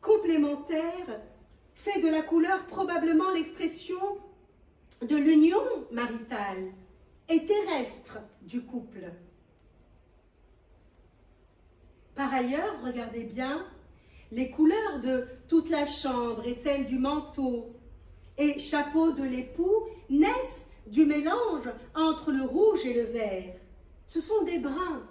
complémentaire fait de la couleur probablement l'expression de l'union maritale et terrestre du couple. Par ailleurs, regardez bien, les couleurs de toute la chambre et celles du manteau et chapeau de l'époux naissent du mélange entre le rouge et le vert. Ce sont des bruns.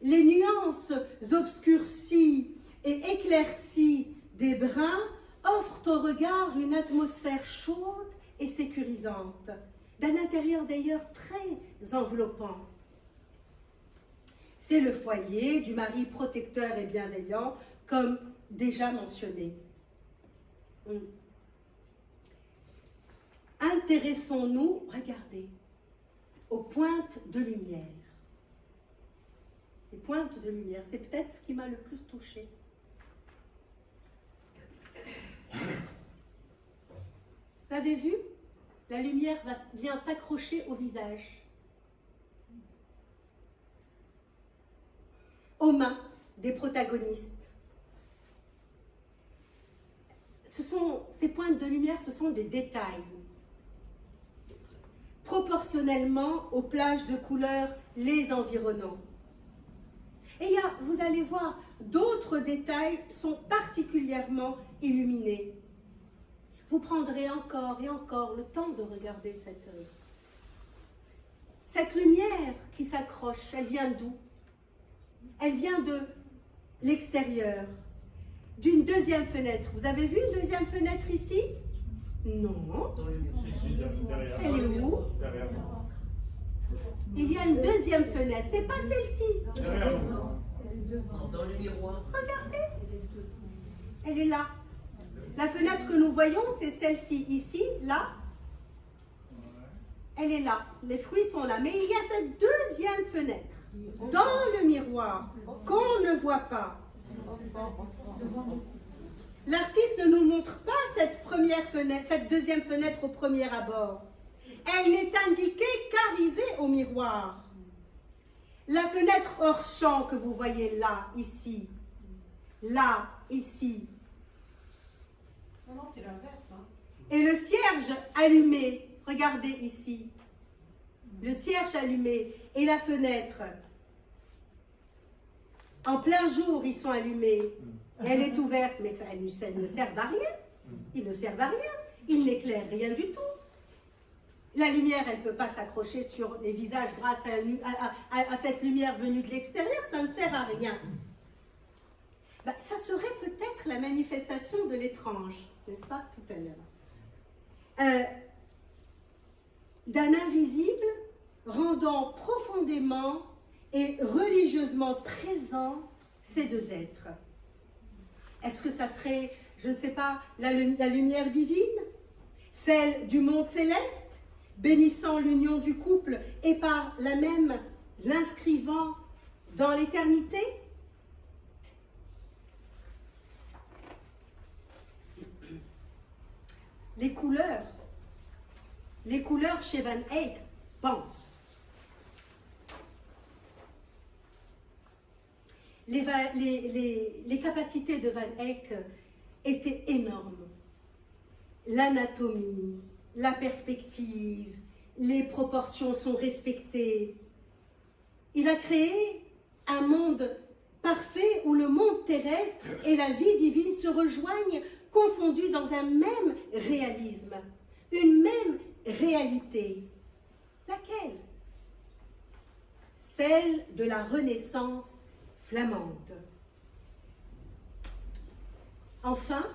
Les nuances obscurcies et éclaircies des bruns offrent au regard une atmosphère chaude et sécurisante, d'un intérieur d'ailleurs très enveloppant. C'est le foyer du mari protecteur et bienveillant, comme déjà mentionné. Intéressons-nous, regardez, aux pointes de lumière. Les pointes de lumière, c'est peut-être ce qui m'a le plus touchée. Vous avez vu? La lumière vient s'accrocher au visage, aux mains des protagonistes. Ces pointes de lumière, ce sont des détails. Proportionnellement aux plages de couleurs les environnant. Et vous allez voir, d'autres détails sont particulièrement illuminés. Vous prendrez encore et encore le temps de regarder cette œuvre. Cette lumière qui s'accroche, elle vient d'où? Elle vient de l'extérieur, d'une deuxième fenêtre. Vous avez vu une deuxième fenêtre ici? Non. Ici, derrière. Elle est où? Derrière. Il y a une deuxième fenêtre. C'est pas celle-ci. Derrière. Dans le miroir. Regardez. Elle est là. La fenêtre que nous voyons, c'est celle-ci. Ici, là. Elle est là. Les fruits sont là. Mais il y a cette deuxième fenêtre dans le miroir qu'on ne voit pas. L'artiste ne nous montre pas cette première fenêtre, cette deuxième fenêtre au premier abord. Elle n'est indiquée qu'arrivée au miroir. La fenêtre hors champ que vous voyez là, ici, ici. Non, c'est l'inverse. Hein. Et le cierge allumé, regardez ici. Le cierge allumé et la fenêtre. En plein jour, ils sont allumés. Elle est ouverte, mais ça ne sert à rien. Ils ne servent à rien. Ils n'éclairent rien du tout. La lumière, elle ne peut pas s'accrocher sur les visages grâce à cette lumière venue de l'extérieur. Ça ne sert à rien. Ça serait peut-être la manifestation de l'étrange, n'est-ce pas, tout à l'heure, d'un invisible rendant profondément et religieusement présents ces deux êtres. Est-ce que ça serait, je ne sais pas, la lumière divine, celle du monde céleste, bénissant l'union du couple et par la même l'inscrivant dans l'éternité? Les couleurs chez Van Eyck pensent. les capacités de Van Eyck étaient énormes. L'anatomie, la perspective, les proportions sont respectées. Il a créé un monde parfait où le monde terrestre et la vie divine se rejoignent, confondus dans un même réalisme, une même réalité. Laquelle? Celle de la Renaissance flamande. Enfin,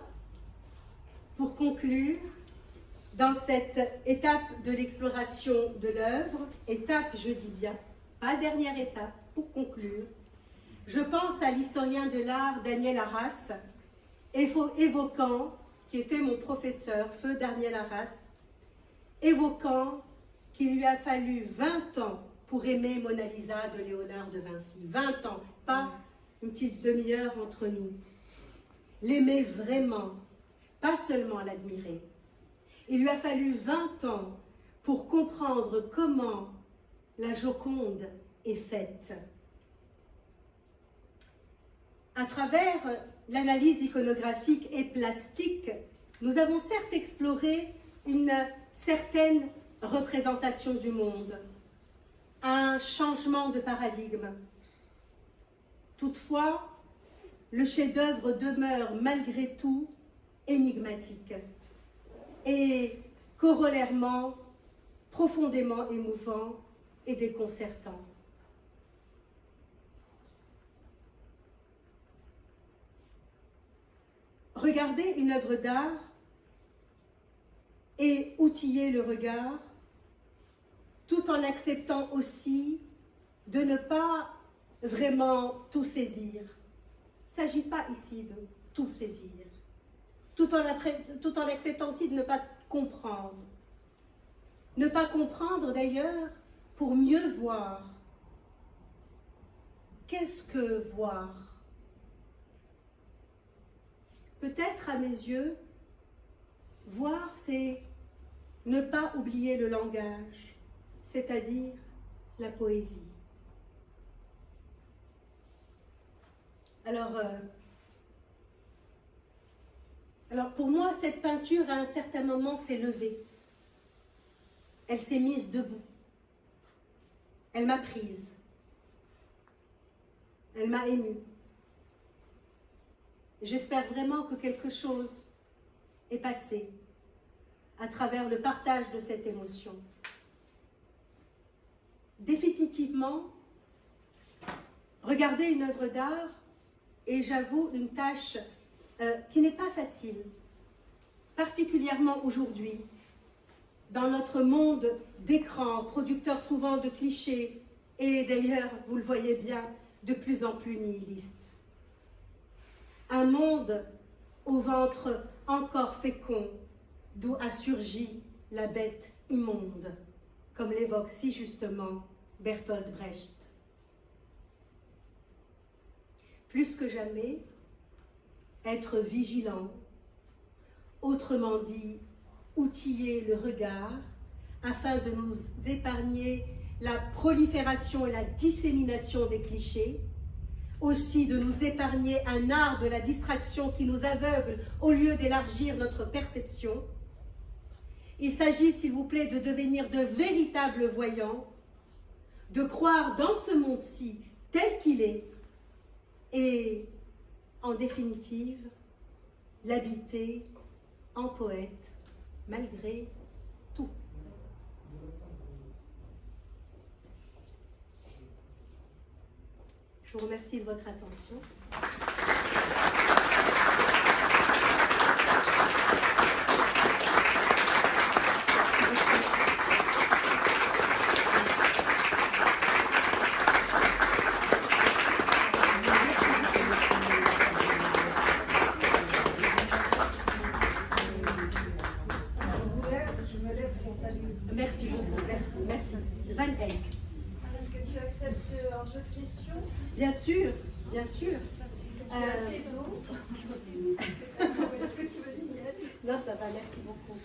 pour conclure, dans cette étape de l'exploration de l'œuvre, étape, je dis bien, pas dernière étape, pour conclure, je pense à l'historien de l'art Daniel Arras, évoquant, qui était mon professeur, feu Daniel Arras, évoquant qu'il lui a fallu 20 ans pour aimer Mona Lisa de Léonard de Vinci. 20 ans, pas une petite demi-heure entre nous. L'aimer vraiment, pas seulement l'admirer. Il lui a fallu 20 ans pour comprendre comment la Joconde est faite. À travers l'analyse iconographique et plastique, nous avons certes exploré une certaine représentation du monde, un changement de paradigme. Toutefois, le chef-d'œuvre demeure malgré tout énigmatique et corollairement profondément émouvant et déconcertant. Regarder une œuvre d'art et outiller le regard, tout en acceptant aussi de ne pas vraiment tout saisir. Il ne s'agit pas ici de tout saisir, tout en acceptant aussi de ne pas comprendre. Ne pas comprendre d'ailleurs pour mieux voir. Qu'est-ce que voir? Peut-être à mes yeux, voir c'est ne pas oublier le langage, c'est-à-dire la poésie. Alors pour moi, cette peinture à un certain moment s'est levée. Elle s'est mise debout. Elle m'a prise. Elle m'a émue. J'espère vraiment que quelque chose est passé à travers le partage de cette émotion. Définitivement, regarder une œuvre d'art est, j'avoue, une tâche qui n'est pas facile, particulièrement aujourd'hui, dans notre monde d'écran, producteur souvent de clichés, et d'ailleurs, vous le voyez bien, de plus en plus nihiliste. Un monde au ventre encore fécond, d'où a surgi la bête immonde, comme l'évoque si justement Bertolt Brecht. Plus que jamais, être vigilant, autrement dit, outiller le regard, afin de nous épargner la prolifération et la dissémination des clichés, aussi de nous épargner un art de la distraction qui nous aveugle au lieu d'élargir notre perception. Il s'agit, s'il vous plaît, de devenir de véritables voyants, de croire dans ce monde-ci tel qu'il est et, en définitive, l'habiter en poète malgré tout. Je vous remercie de votre attention. Merci beaucoup, merci. Van Eyck. Est-ce que tu acceptes un jeu de questions? Bien sûr, bien sûr. Tu as assez d'eau? Est-ce que tu veux dire? Non, ça va, merci beaucoup.